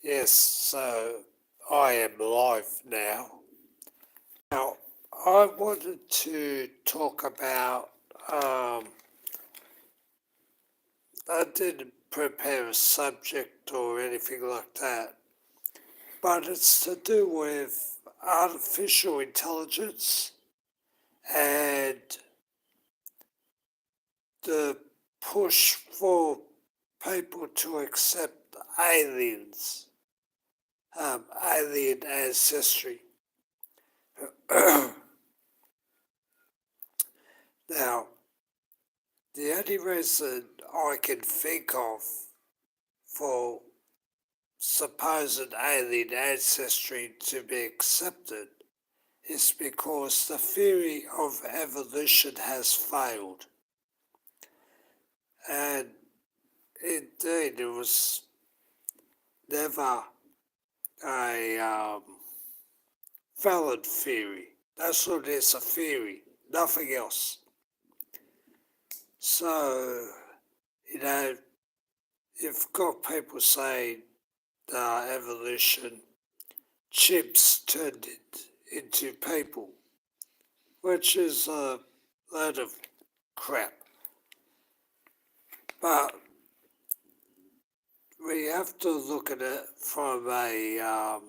Yes, so I am live now. Now, I wanted to talk about, I didn't prepare a subject or anything like that, but it's to do with artificial intelligence and the push for people to accept aliens, alien ancestry. Now, the only reason I can think of for supposed alien ancestry to be accepted is because the theory of evolution has failed. And indeed, it was never a valid theory. That's what it is, a theory, nothing else. So, you know, you've got people saying evolution, chimps turned it into people, which is a load of crap. But we have to look at it from a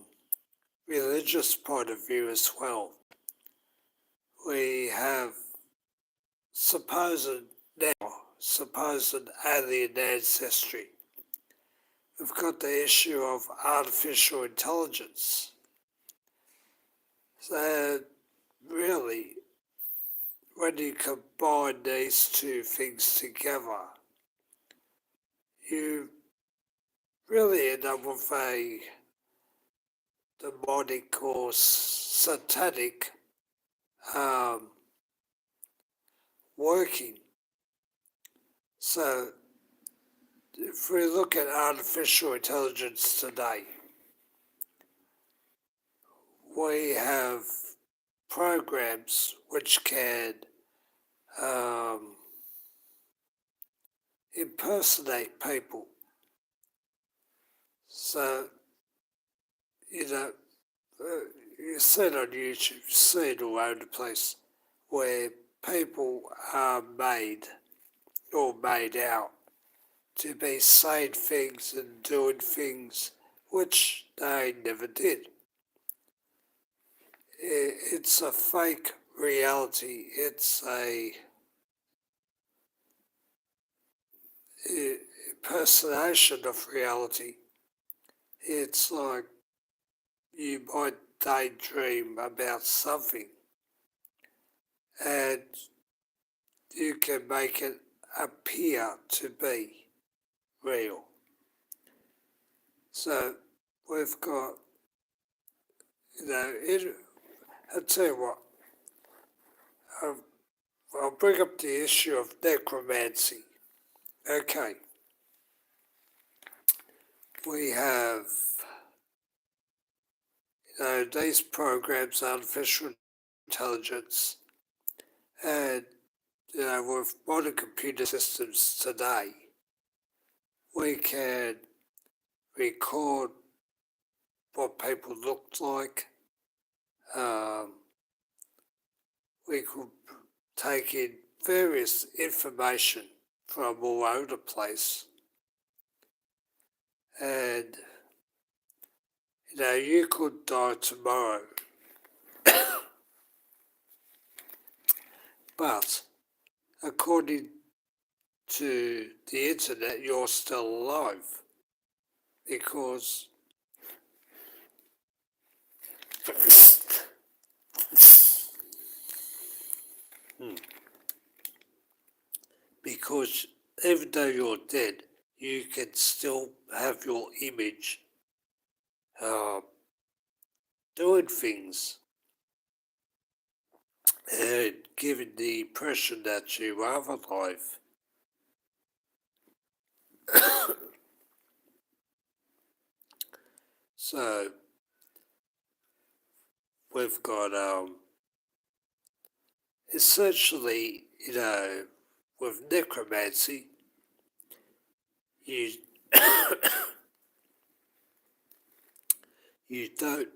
religious point of view as well. We have supposed supposed alien ancestry. We've got the issue of artificial intelligence. So really, when you combine these two things together, you really end up with a demonic or satanic working. So if we look at artificial intelligence today, we have programs which can impersonate people. So, you see it on YouTube, you see it all over the place, where people are made or made out to be saying things and doing things which they never did. It's a fake reality. It's a impersonation of reality. It's like you might daydream about something and you can make it appear to be real. So we've got, I'll tell you what, I'll bring up the issue of necromancy. Okay. We have, these programs, artificial intelligence, and, with modern computer systems today, we can record what people looked like. We could take in various information from all over the place. And, you could die tomorrow. But according to the internet, you're still alive. Because because even though you're dead, you can still have your image doing things and giving the impression that you are alive. So we've got essentially, with necromancy, you you don't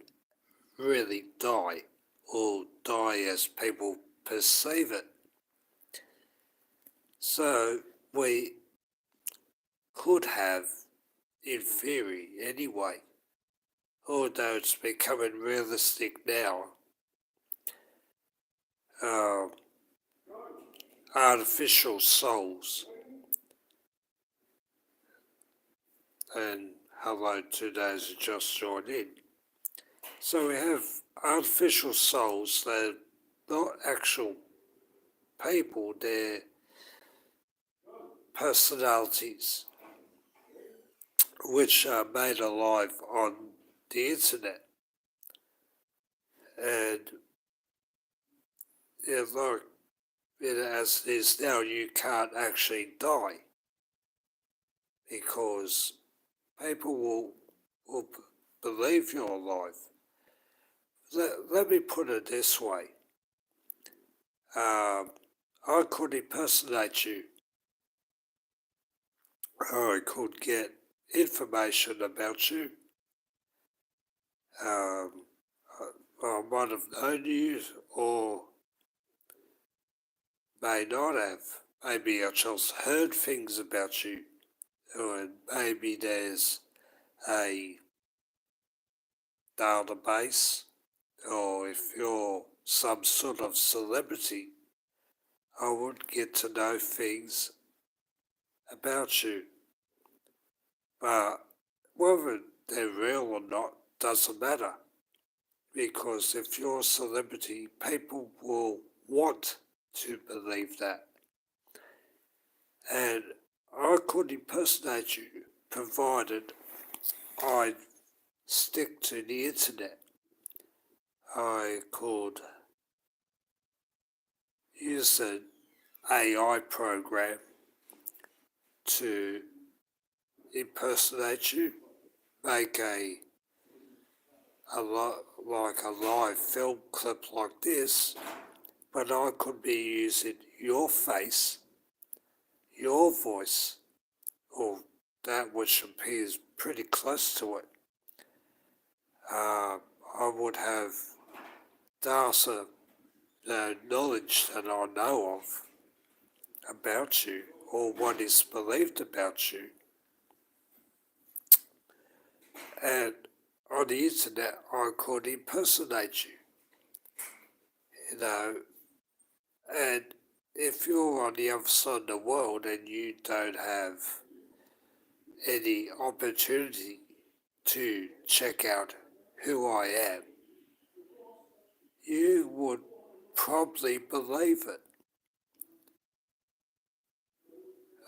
really die, or die as people perceive it. So we could have, in theory anyway, although it's becoming realistic now, um, artificial souls. And hello to those who just joined in. So we have artificial souls that are not actual people, they're personalities which are made alive on the internet. And like as it is now, you can't actually die because people will believe you're alive. Let me put it this way. I could impersonate you. I could get information about you. Um, I might have known you or may not have. Maybe I just heard things about you. And maybe there's a database, or if you're some sort of celebrity, I would get to know things about you. But whether they're real or not doesn't matter. Because if you're a celebrity, people will want to believe that. And I could impersonate you, provided I stick to the internet. I could use an AI program to impersonate you, make like a live film clip like this, but I could be using your face, your voice, or that which appears pretty close to it. I would have data knowledge that I know of about you, or what is believed about you. And on the internet, I could impersonate you, you know, and if you're on the other side of the world and you don't have any opportunity to check out who I am, you would probably believe it.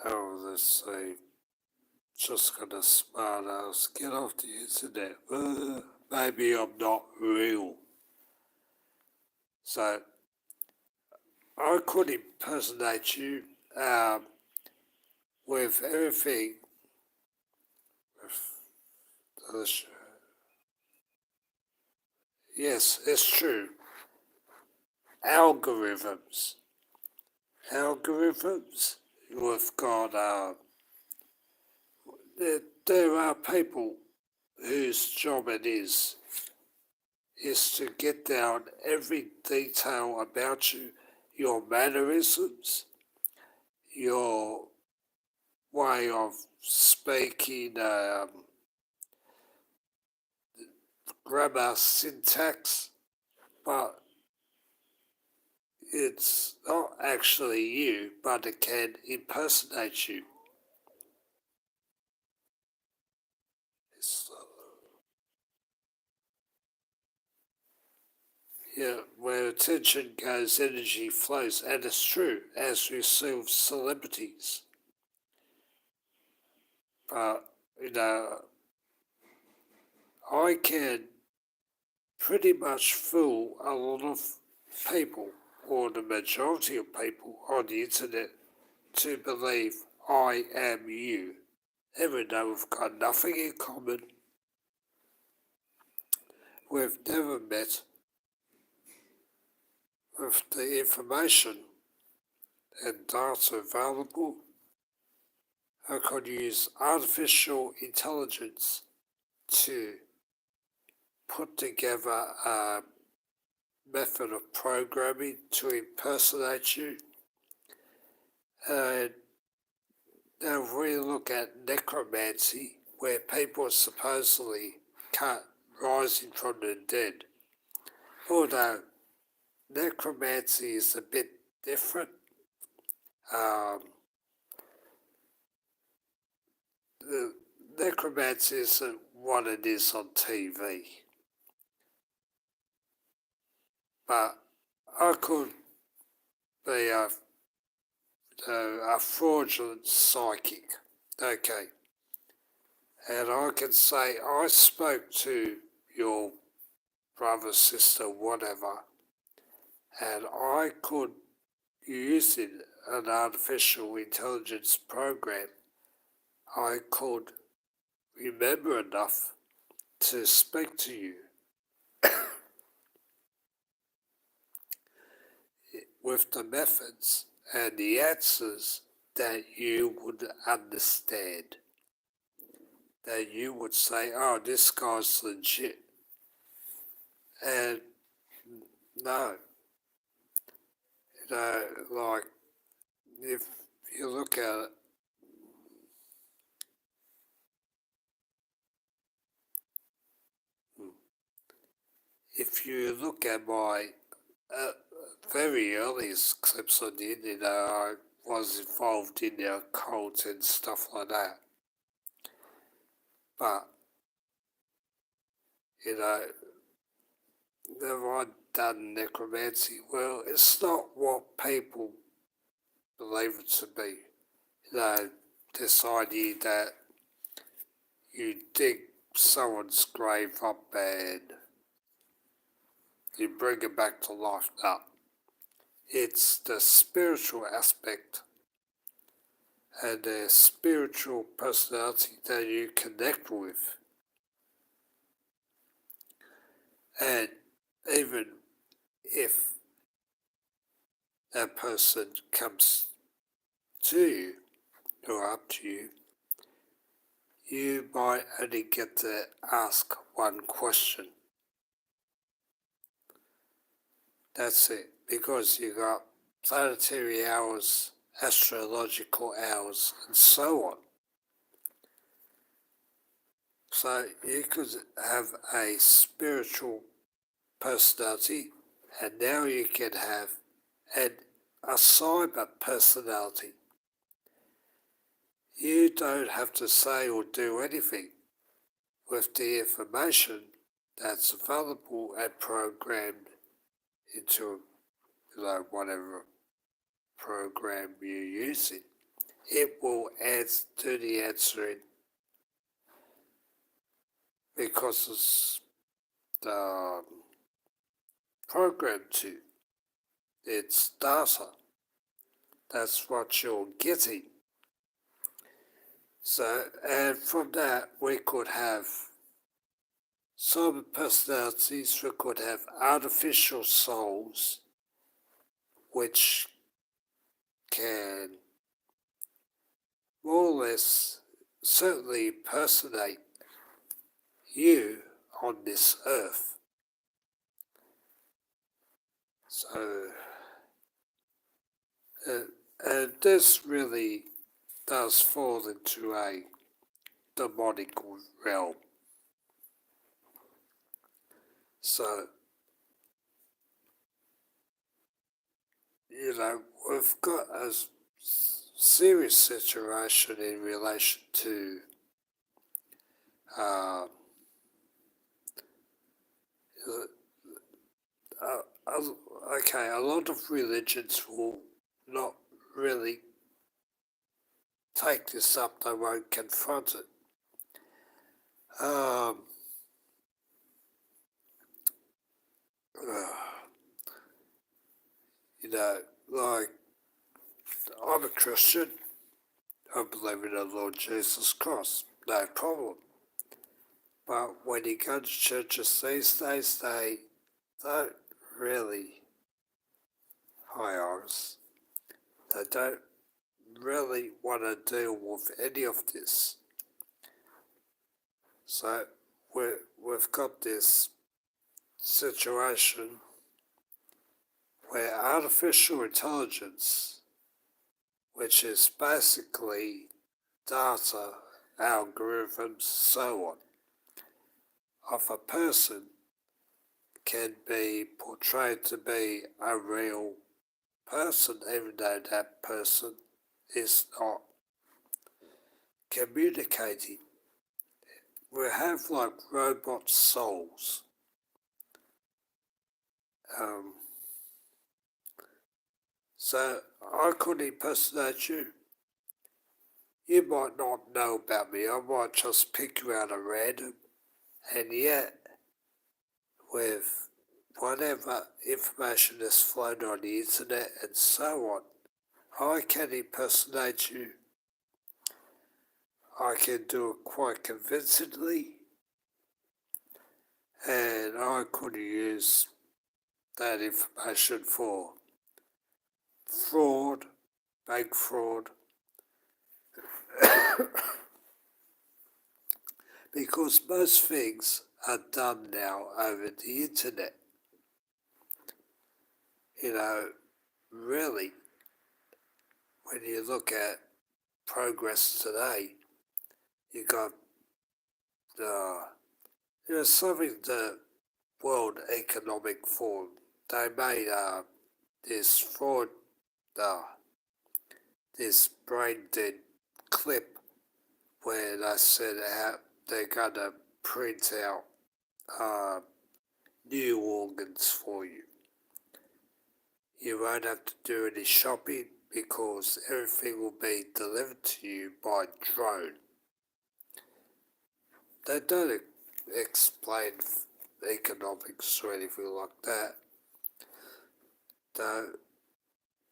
Oh, let's see. Just gonna smart ass get off the internet. Maybe I'm not real. So I could impersonate you with everything. Yes, it's true. Algorithms. Algorithms. We've got there are people whose job it is to get down every detail about you, your mannerisms, your way of speaking, grammar, syntax, but it's not actually you, but it can impersonate you. Yeah, where attention goes, energy flows, and it's true, as we see with celebrities. But, I can pretty much fool a lot of people, or the majority of people on the internet, to believe I am you, even though we've got nothing in common, we've never met. With the information and data available, I could use artificial intelligence to put together a method of programming to impersonate you. And now if we look at necromancy, where people are supposedly rising from the dead, although necromancy is a bit different. The necromancy isn't what it is on TV. But I could be a fraudulent psychic, okay, and I can say I spoke to your brother, sister, whatever, and I could, using an artificial intelligence program, I could remember enough to speak to you with the methods and the answers that you would understand. That you would say, oh, this guy's legit. And no, like if you look at it, if you look at my very earliest clips on the internet, I was involved in the occult and stuff like that. But, have I done necromancy? Well, it's not what people believe it to be. This idea that you dig someone's grave up and you bring it back to life. No. It's the spiritual aspect and the spiritual personality that you connect with. And even if that person comes to you or up to you, you might only get to ask one question. That's it, because you got planetary hours, astrological hours, and so on. So you could have a spiritual personality, and now you can have a cyber personality. You don't have to say or do anything with the information that's available and programmed into whatever program you're using. It will do the answering because it's programmed to. It's data. That's what you're getting. So, and from that, we could have cyber personalities, we could have artificial souls, which can more or less certainly impersonate you on this earth. So, and this really does fall into a demonic realm. So, we've got a serious situation in relation to okay, a lot of religions will not really take this up, they won't confront it. Like, I'm a Christian, I believe in the Lord Jesus Christ, no problem. But when you go to churches these days, they don't really, hi Iris, they don't really want to deal with any of this. So we've got this situation where artificial intelligence, which is basically data, algorithms, so on, of a person can be portrayed to be a real person, even though that person is not communicating. We have like robot souls. Um, so I could impersonate you. You might not know about me. I might just pick you out at random. And yet, with whatever information is floating on the internet and so on, I can impersonate you. I can do it quite convincingly, and I could use that information for fraud, bank fraud, because most things are done now over the internet. You know, really, when you look at progress today, you got something the World Economic Forum, they made this fraud, uh, this brain dead clip where they said how they're gonna print out uh, new organs for you. You won't have to do any shopping because everything will be delivered to you by drone. They don't explain economics or anything like that. Though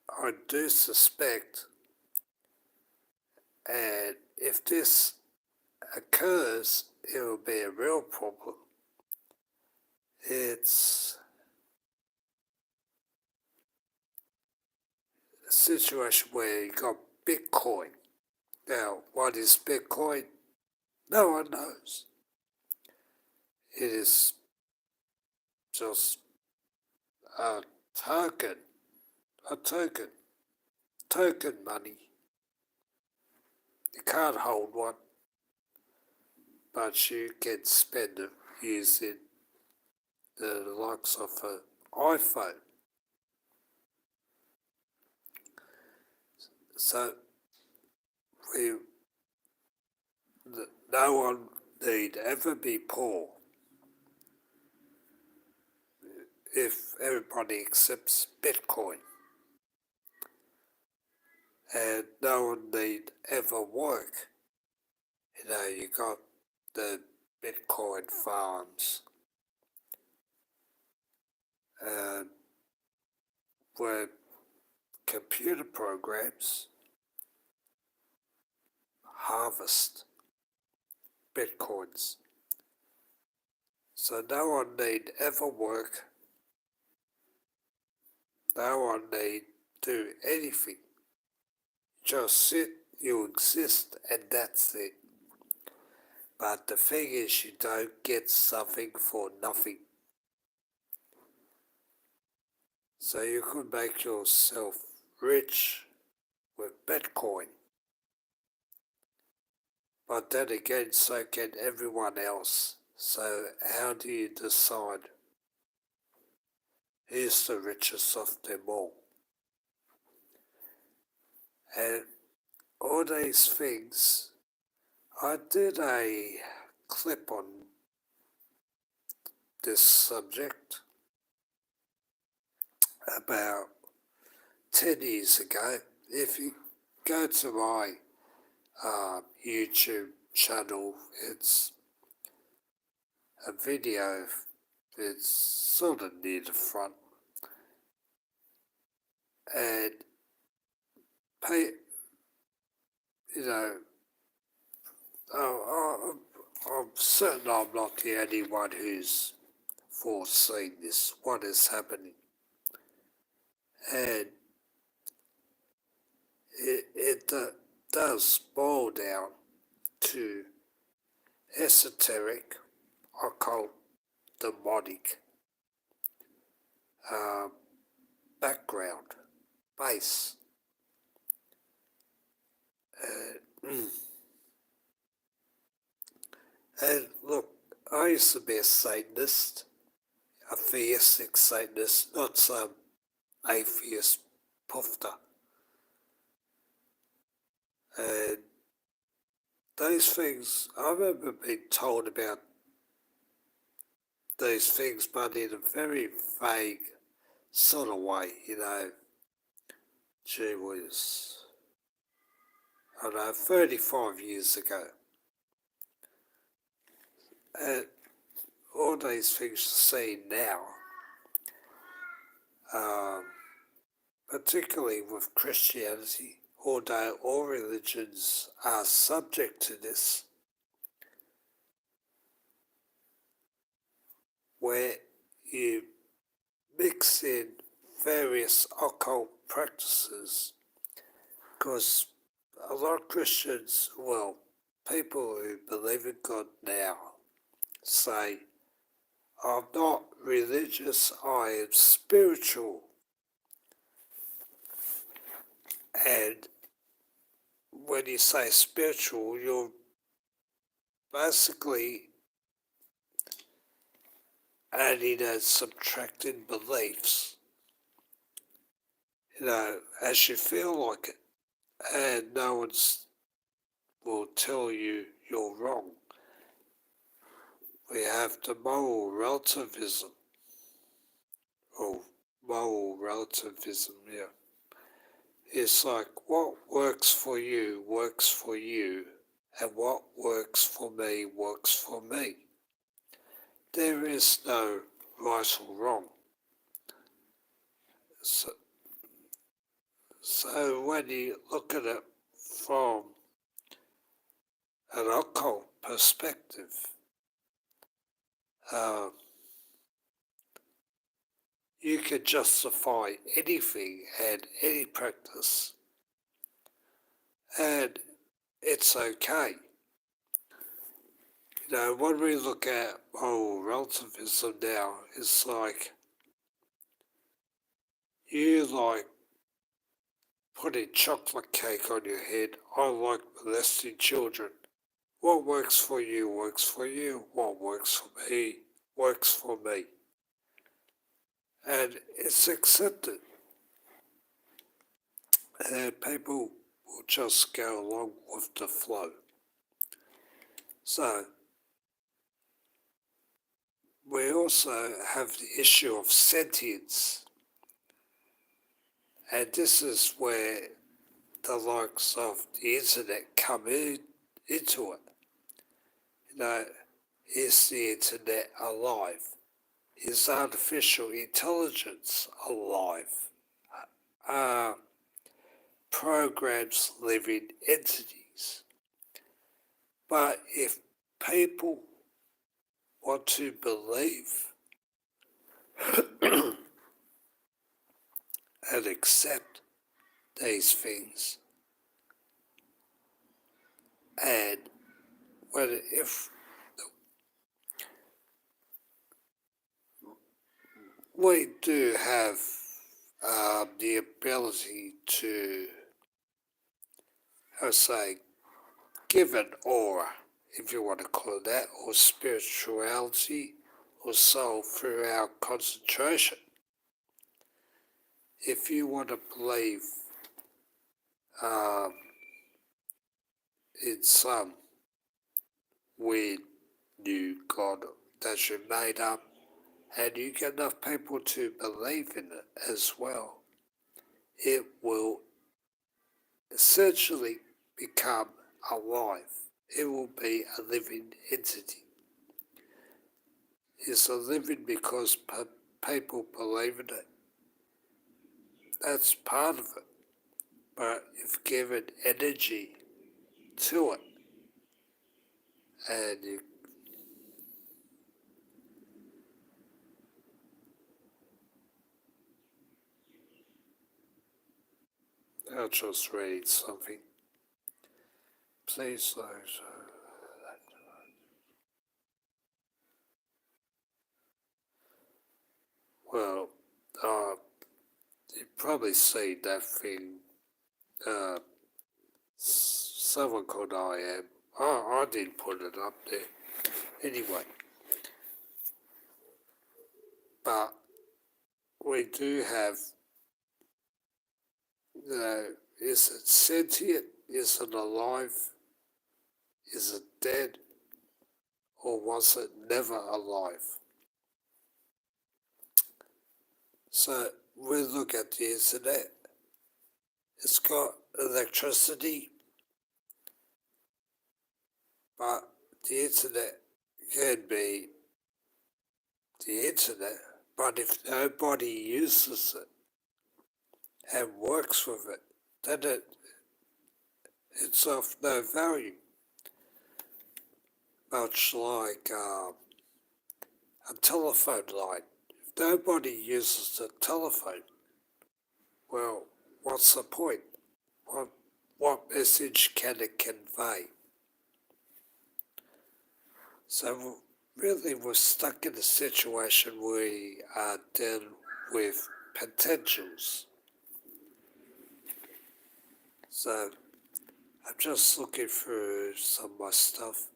I do suspect, and if this occurs, it will be a real problem. It's a situation where you got Bitcoin. Now, what is Bitcoin? No one knows. It is just a token, a token, token money. You can't hold one, but you can spend it using the likes of an iPhone. So we, no one need ever be poor if everybody accepts Bitcoin. And no one need ever work. You know, you got the Bitcoin farms and where computer programs harvest Bitcoins. So no one need ever work, no one need do anything. Just sit, you exist, and that's it. But the thing is, you don't get something for nothing. So you could make yourself rich with Bitcoin. But then again, so can everyone else. So how do you decide who's the richest of them all? And all these things, I did a clip on this subject about 10 years ago. If you go to my YouTube channel, it's a video, it's sort of near the front, and pay, you know, I'm certain I'm not the only one who's foreseen this, what is happening. And it does boil down to esoteric, occult, demonic background, base. And look, I used to be a Satanist, a theistic Satanist, not some atheist puffer. And those things, I remember being told about those things, but in a very vague sort of way, gee whiz, I don't know, 35 years ago. And all these things you see now, particularly with Christianity, although all religions are subject to this, where you mix in various occult practices, because a lot of Christians, well, people who believe in God now, say, I'm not religious, I am spiritual. And when you say spiritual, you're basically adding and subtracting beliefs, as you feel like it. And no one will tell you you're wrong. We have the moral relativism, or moral relativism, yeah. It's like what works for you, and what works for me, works for me. There is no right or wrong. So when you look at it from an occult perspective, you can justify anything and any practice, and it's okay. When we look at moral relativism now, it's like you like putting chocolate cake on your head. I like molesting children. What works for you works for you. What works for me works for me. And it's accepted. And people will just go along with the flow. So, we also have the issue of sentience. And this is where the likes of the internet come into it. Is the internet alive? Is artificial intelligence alive? Are programs living entities? But if people want to believe and accept these things, and if we do have the ability to, give an aura, if you want to call it that, or spirituality, or soul through our concentration. If you want to believe in some weird new God that you made up, and you get enough people to believe in it as well, it will essentially become alive. It will be a living entity. It's a living because people believe in it. That's part of it. But you've given energy to it. And I'll just read something. Please, those. Well, uh, you've probably seen that thing, uh, someone called I Am. I didn't put it up there. Anyway, but we do have, is it sentient? Is it alive? Is it dead? Or was it never alive? So we look at the internet. It's got electricity, but the internet can be the internet. But if nobody uses it and works with it, then it's of no value. Much like a telephone line. If nobody uses the telephone, well, what's the point? What message can it convey? So really we're stuck in a situation where we are dealing with potentials. So I'm just looking through some of my stuff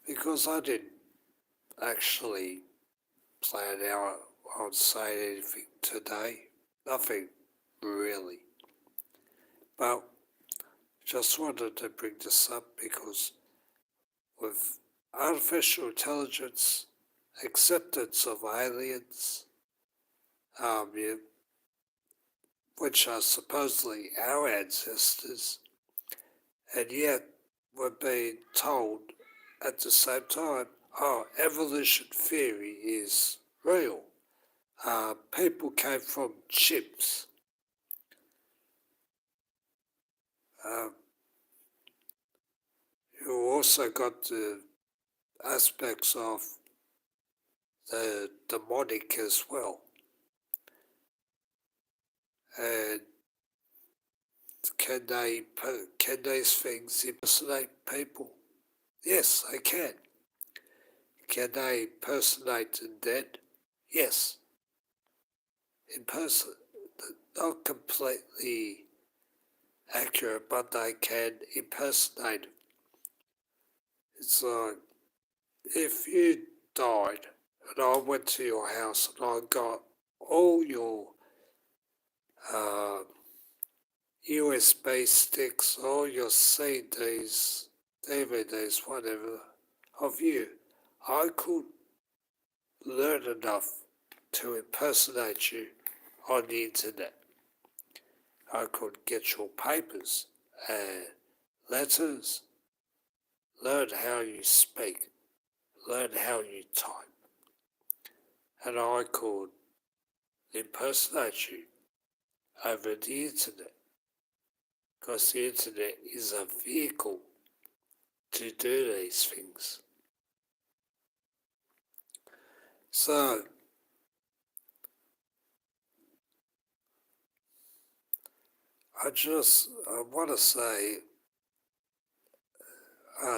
because I didn't actually plan out on saying anything today. Nothing really. But just wanted to bring this up because with artificial intelligence, acceptance of aliens, yeah, which are supposedly our ancestors, and yet we're being told at the same time, oh, evolution theory is real. People came from chimps. You also got the aspects of the demonic as well. And can these things impersonate people? Yes, they can. Can they impersonate the dead? Yes, in person. Not completely accurate, but they can impersonate it. It's like if you died and I went to your house and I got all your uh, USB sticks, all your CDs, DVDs, whatever, of you, I could learn enough to impersonate you on the internet. I could get your papers and letters, learn how you speak, learn how you type, and I could impersonate you over the internet because the internet is a vehicle to do these things. So, I want to say,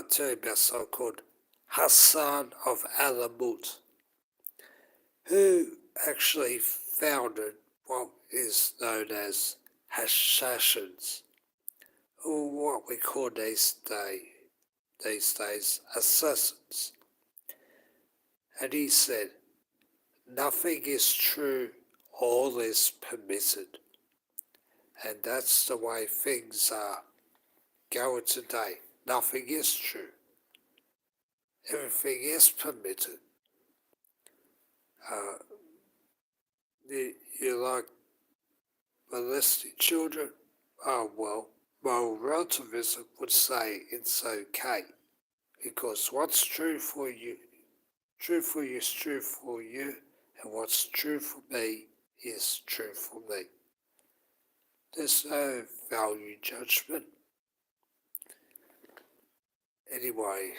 tell you about someone called Hassan of Alamut, who actually founded what is known as Hashashins, or what we call these days assassins. And he said, nothing is true, all is permitted. And that's the way things are going today. Nothing is true. Everything is permitted. You like molesting children? Oh well, moral relativism would say it's okay. Because what's true for you is true for you, and what's true for me is true for me. There's no value judgment. Anyway,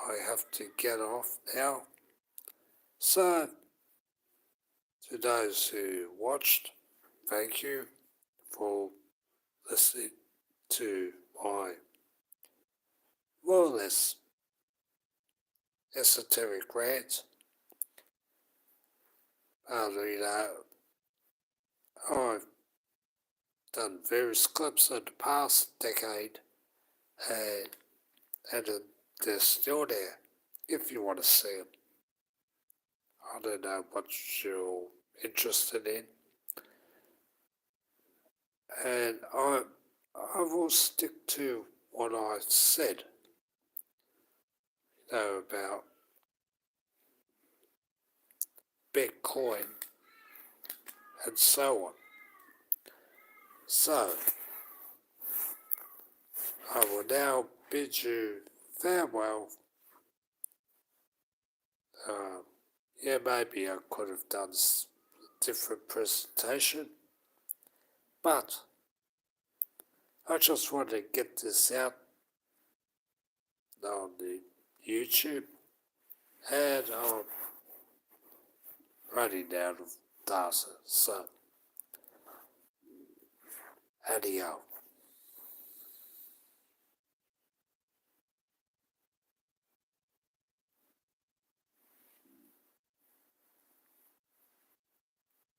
I have to get off now. So, to those who watched, thank you for listening to my more or less esoteric rant. You know, I've done various clips in the past decade, and, they're still there if you want to see them. I don't know what you're interested in, and I will stick to what I said, about Bitcoin and so on. So, I will now bid you farewell. Yeah, maybe I could have done a different presentation, but I just want to get this out on the YouTube, and I'm running out of data, so adios.